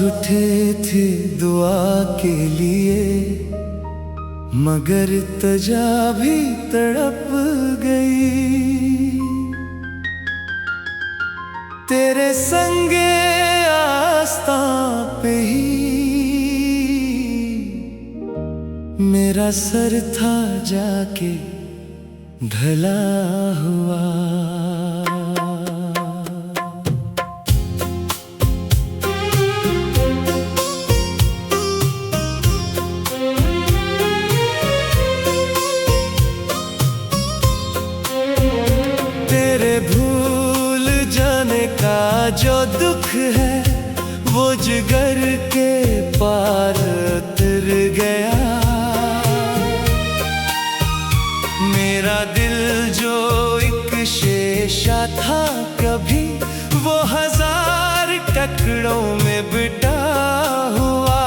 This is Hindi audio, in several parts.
उठे थे दुआ के लिए, मगर तजा भी तड़प गई। तेरे संगे आस्तां पे ही मेरा सर था जाके ढला हुआ। तेरे भूल जाने का जो दुख है वो जिगर के पार उतर गया। मेरा दिल जो एक शीशा था कभी, वो 1000 टुकड़ों में बिटा हुआ।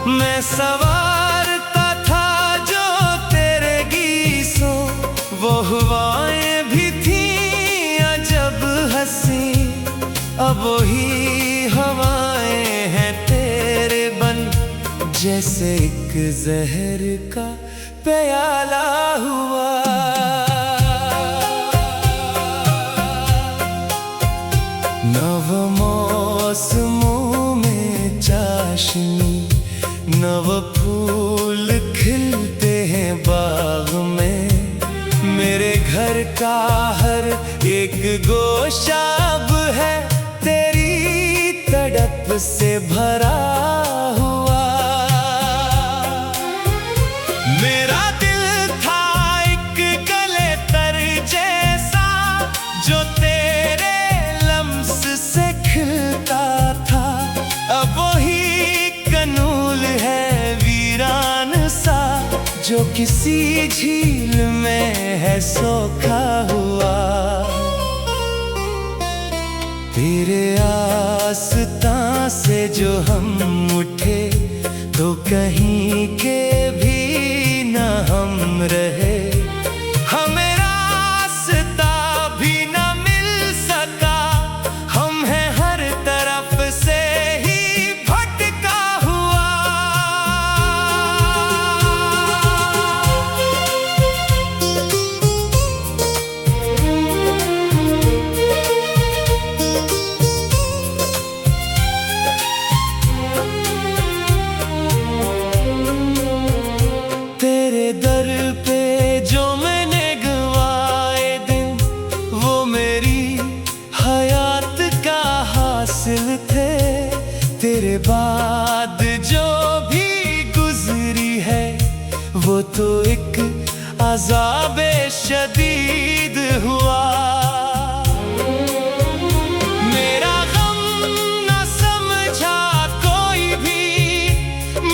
मैं सवारता था जो तेरे गीसों, वो हवाएं भी थीं अजब हंसी। अब वही हवाएं हैं तेरे बन, जैसे एक जहर का प्याला हुआ। नव मौसमों में चाशनी, नव फूल खिलते हैं बाग में। मेरे घर का हर एक गोशा अब है तेरी तड़प से भरा हुआ। मेरा दिल था एक कलेतर जैसा, जो तेरे लम्स से खिलता था। अब वही कनूल है वीरान सा, जो किसी झील में है सोखा हुआ। तेरे आस्तां से जो हम उठे, तो कहीं के भी न हम रहे। हमें रास्ता भी न मिल सका, हम हैं हर तरफ से ही भटका हुआ। तेरे दर पे जो मैंने गवाए दिन, वो मेरी हयात का हासिल थे। तेरे बाद जो भी गुजरी है, वो तो एक अज़ाबे शदीद हुआ। मेरा गम न समझा कोई भी,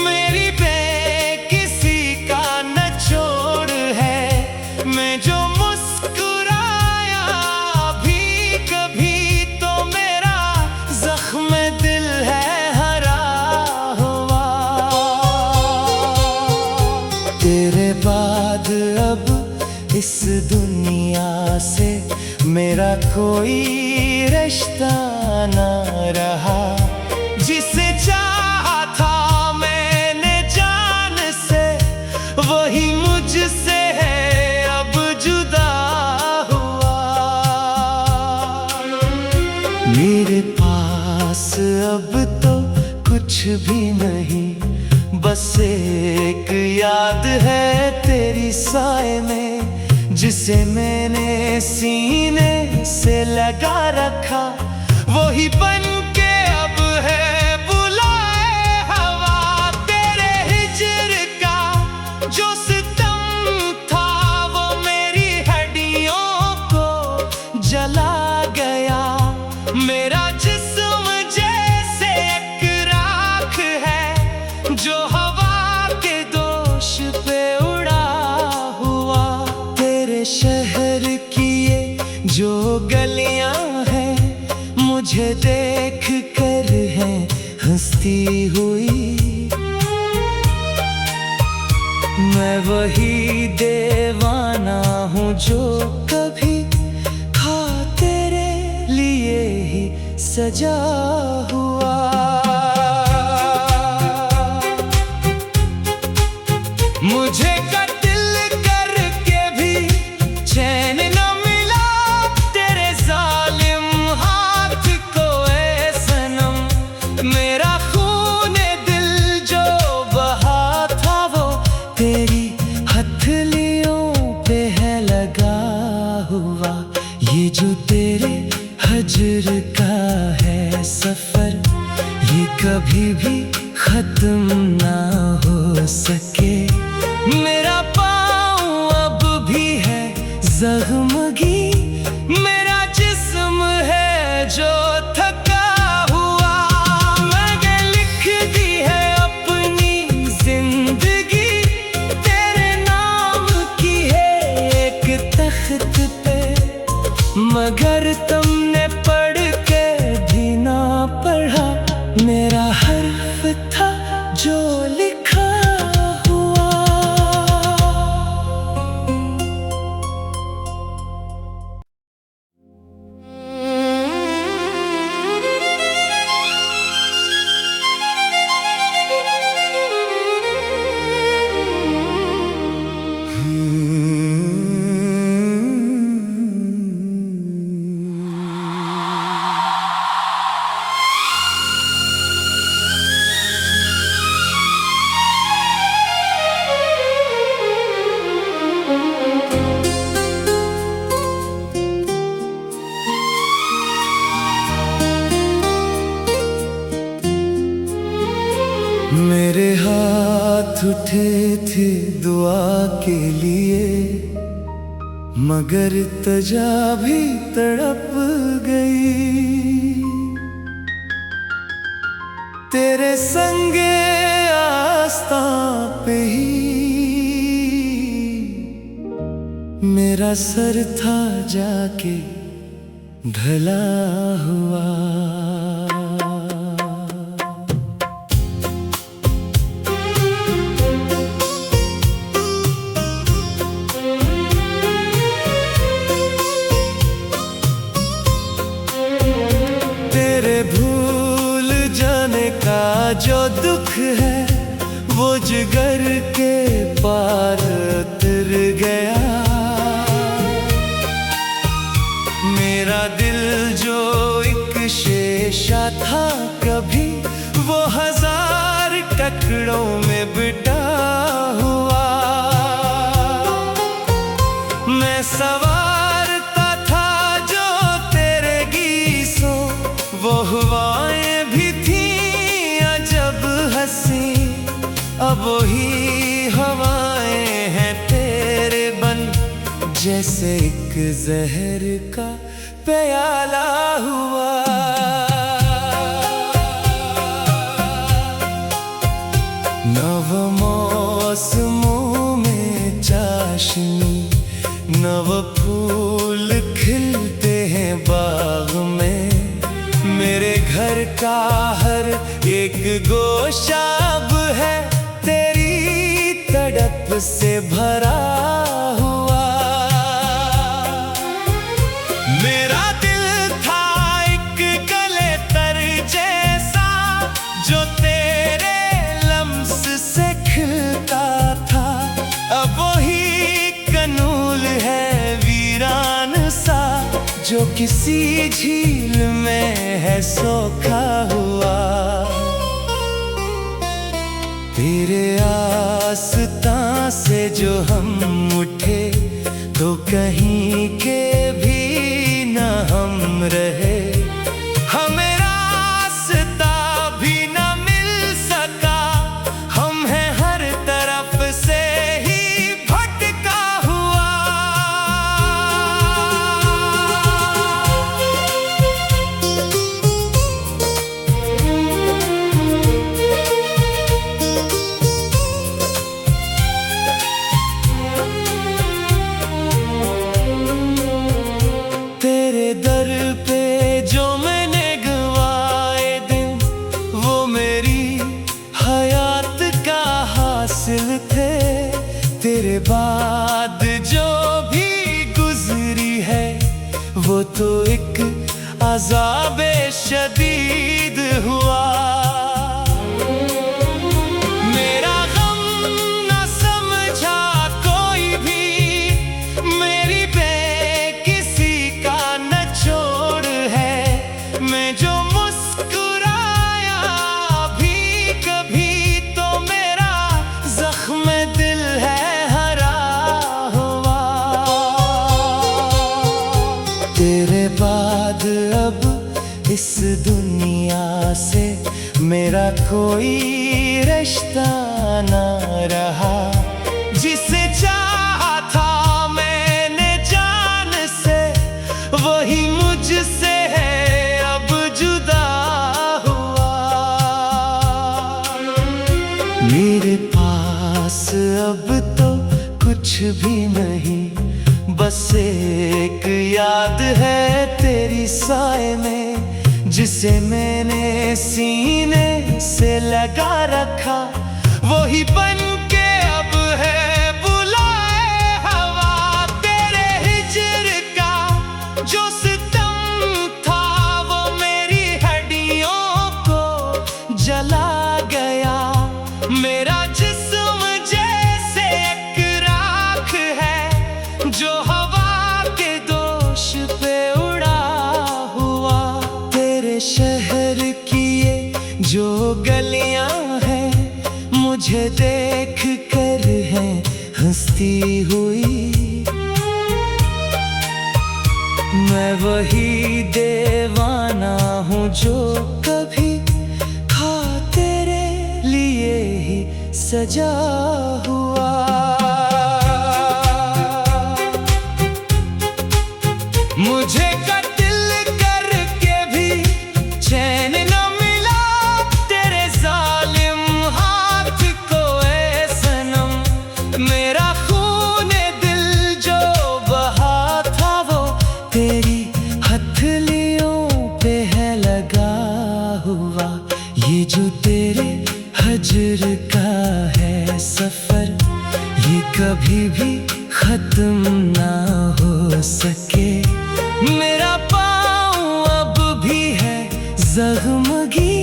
मेरी बेकिसी का नचोड़ है। मैं जो मुस्कुराया भी कभी, तो मेरा जख्म दिल है हरा हुआ। तेरे बाद अब इस दुनिया से मेरा कोई रिश्ता न रहा। जिसे चाहा था मैंने जान से, वही मुझसे है अब जुदा हुआ। मेरे पास अब तो कुछ भी नहीं, बस एक याद है तेरी साए में, जिसे मैंने सीने से लगा रखा। वही बन के अब है बुलाए हवा। तेरे हिज्र का जो सितम था, वो मेरी हड्डियों को जला गया। मेरा जिस्म जैसे एक राख है, जो हवा के दोष पे उड़ा हुआ। तेरे शहर की ये जो गलियां हैं, मुझे देख कर है हंसती हुई। मैं वही दीवाना हूँ जो कभी खा तेरे लिए ही सजा हुआ। मुझे कत्ल करके भी चैन न मिला तेरे जालिम हाथ को ऐ सनम। मेरा खून दिल जो बहा था वो तेरी हथेलियों पे है लगा हुआ। ये जो तेरे हजर का है सफर, ये कभी भी खत्म ना हो सके। मेरा पाँव अब भी है ज़ख्मगी, मेरा जिस्म है जो थका हुआ। मैंने लिख दी है अपनी जिंदगी तेरे नाम की है एक तख्त पे, मगर तुमने पढ़ के भी ना पढ़ा मेरा हर्फ था जो लिखा हुआ। मेरे हाथ उठे थे दुआ के लिए, मगर तजा भी तड़प गई। तेरे संगे आस्तां पे ही मेरा सर था जाके ढला हुआ। भूल जाने का जो दुख है वो जिगर के पार उतर गया। मेरा दिल जो एक शीशा था कभी वो 1000 टुकड़ों में बिटा हुआ। मैं सवारता था जो तेरे गीसों, वो हवाएं भी थीं अजब हंसी। अब वही हवाएं हैं तेरे बन, जैसे एक जहर का प्याला हुआ। नव मौसमों में चाशनी, नव फूल खिलते हैं बाग में। मेरे घर का हर एक गोशा अब है तेरी तड़प से भरा हुआ। मेरा दिल था एक गले तर जैसा जो तेरे लम्स से खिलता था। अब वही कनूल है वीरान सा जो किसी झील में है सोखा हुआ। तेरे आस्तां से जो हम उठे तो कहीं के भी न हम रहे। हमें रास्ता भी न मिल सका, हम हैं हर तरफ से ही भटका हुआ। तेरे दर पे जो मैंने गवाए दिन, वो मेरी हयात का हासिल थे। तेरे बाद जो भी गुजरी है वो तो एक अज़ाबे शदीद हुआ। मेरा गम न समझा कोई भी, मेरी बेकिसी का निचोड़ है। मैं जो मुस्कुराया भी कभी, तो मेरा जख्म दिल है हरा हुआ। तेरे बाद अब इस दुनिया से मेरा कोई रिश्ता न रहा। जिसे चाहा था मैंने जान से, वही मुझसे है अब जुदा हुआ। मेरे पास अब तो कुछ भी नहीं, बस एक याद है तेरी साए में, जिसे मैंने सीने से लगा रखा। वही बन के अब है बुलाए हवा। तेरे हिज्र का जो सितम था, वो मेरी हड्डियों को जला गया। मेरा जिस्म जैसे एक राख है, जो हवा के दोष पे उड़ा हुआ। तेरे शहर की ये जो गलियां हैं, मुझे देख कर हैं हंसती हुई। मैं वही दीवाना हूँ जो कभी था तेरे लिए ही सजा हुआ। मुझे कत्ल करके भी चैन न मिला तेरे जालिम हाथ को ऐ सनम। मेरा खून दिल जो बहा था, वो तेरी हथेलियों पे है लगा हुआ। ये जो तेरे हजर का है सफर, ये कभी भी खत्म ना हो सके। मेरा पाँव अब भी है ज़ख्मगी,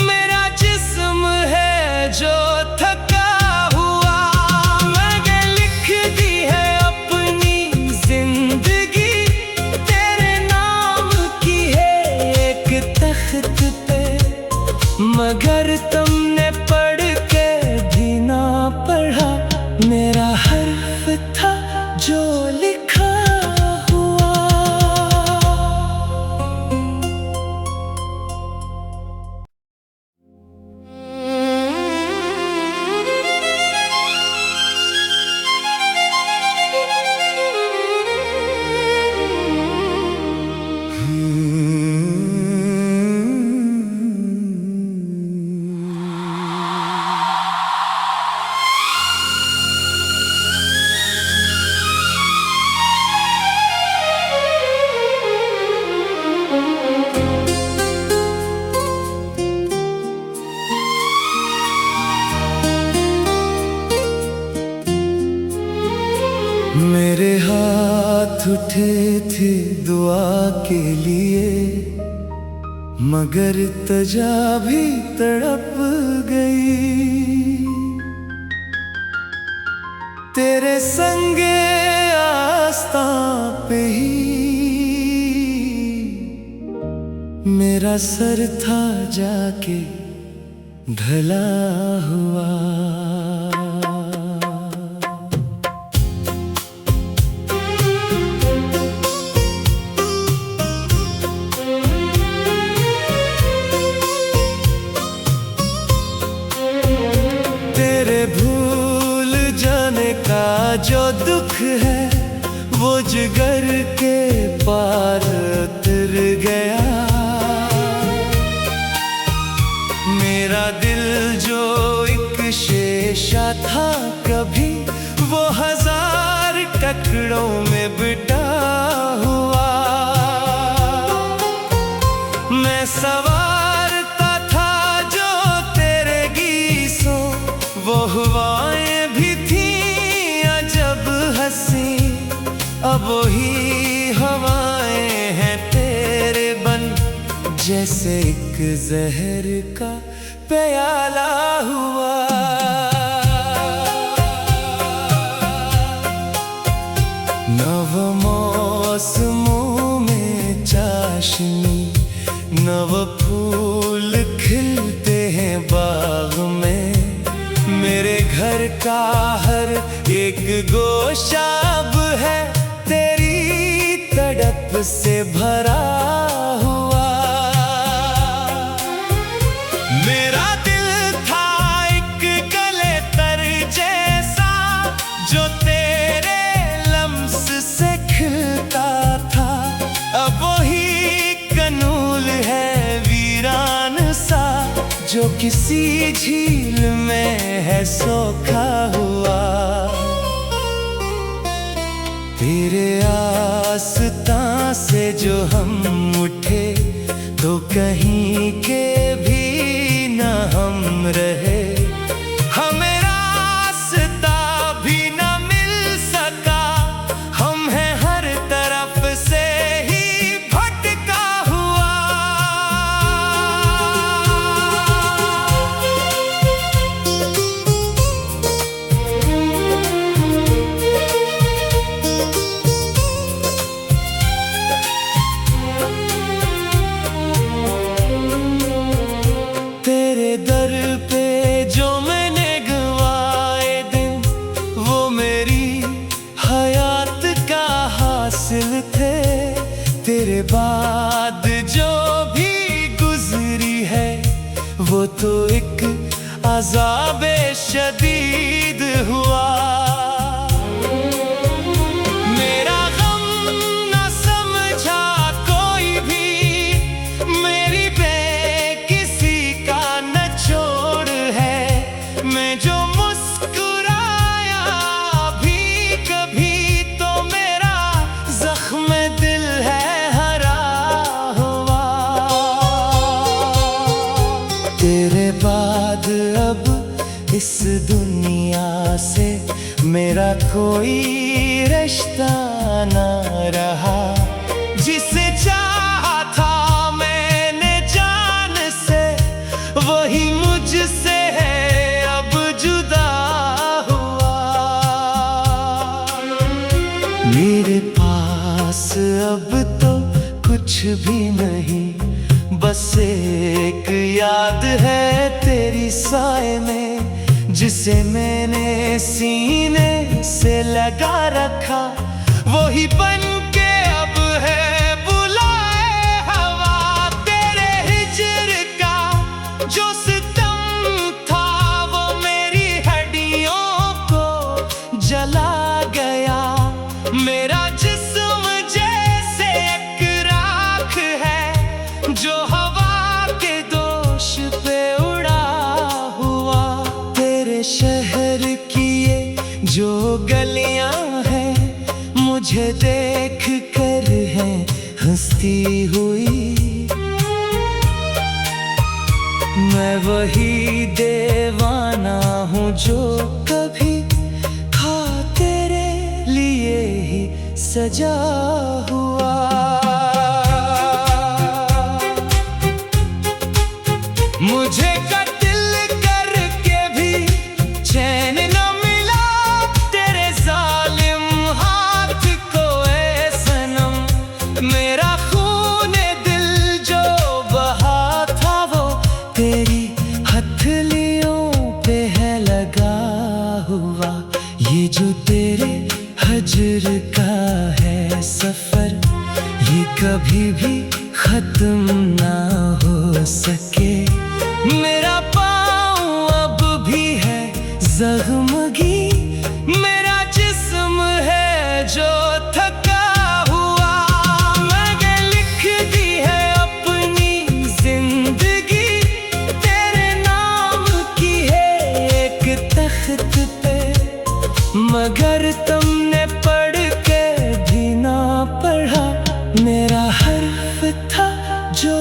मेरा जिस्म है जो थका हुआ। मैंने लिख दी है अपनी जिंदगी, तेरे नाम की है एक तख्त पे। मगर तुमने पढ़ के भी ना पढ़ा, मेरा हर्फ था जो लिखा हुआ। मेरे हाथ उठे थे दुआ के लिए, मगर तजा भी तड़प गई। तेरे संगे आस्तां पे ही मेरा सर था जाके ढला हुआ। जो दुख है वो जिगर के पार उतर गया। मेरा दिल जो एक शीशा था कभी, वो 1000 टुकड़ों में बिटा हुआ। मैं सवारता था जो तेरे गीसों, वो हवाएं भी थी अजब हंसी। अब वही हवाएं हैं तेरे बन एक जहर का प्याला हुआ। नव मौसमों में चाशनी, नव फूल खिलते हैं बाग में। मेरे घर का हर एक गोशा अब है तेरी तड़प से भरा हुआ। मेरा दिल था एक कलेतर जैसा जो तेरे लम्स से खिलता था। अब वही कनूल है वीरान सा जो किसी झील में है सोखा हुआ। तेरे आस्तां से जो हम उठे तो कहीं के भी न हम रहे। हमें रास्ता भी न मिल सका, हम हैं हर तरफ से ही भटका हुआ। तेरे दर पे जो मैंने गवाए दिन, वो मेरी हयात का हासिल थे। तेरे बाद जो भी गुजरी है वो तो एक अज़ाबे शदीद हुआ। मेरा गम न समझा कोई भी, मेरी बेकिसी का नचोड़ है। मैं जो मुस्कुराया भी कभी तो मेरा जख्म दिल है हरा हुआ। तेरे बाद अब इस दुनिया से मेरा कोई रिश्ता न रहा। जिसे चाहा था मैंने जान से, वही मुझसे है अब जुदा हुआ। मेरे पास अब तो कुछ भी नहीं, बस एक याद है तेरी साए में, जिसे मैंने सीने से लगा रखा। वही बन के अब है बुलाए हवा। तेरे हिज्र का जो सितम था वो मेरी हड्डियों को जला गया। मेरा जिस्म जैसे एक राख है जो हवा के दोष पे उड़ा हुआ। तेरे शहर की ये जो गलियां हैं मुझे देख कर है हंसती हुई। मैं वही दीवाना हूँ जो कभी था तेरे लिए ही सजा हुआ। मुझे कत्ल करके भी चैन न मिला तेरे जालिम हाथ को ऐ सनम। मेरा खून दिल जो बहा था वो तेरी हथेलियों पे है लगा हुआ। ये जो तेरे हजर का है सफर, ये कभी भी खत्म ना हो सके। मेरा पाँव अब भी है ज़ख्मगी, मेरा जिस्म है जो थका हुआ। मैंने लिख दी है अपनी जिंदगी तेरे नाम की है एक तख्त पे, मगर तुमने पढ़ के भी ना पढ़ा। मेरा हर्फ था जो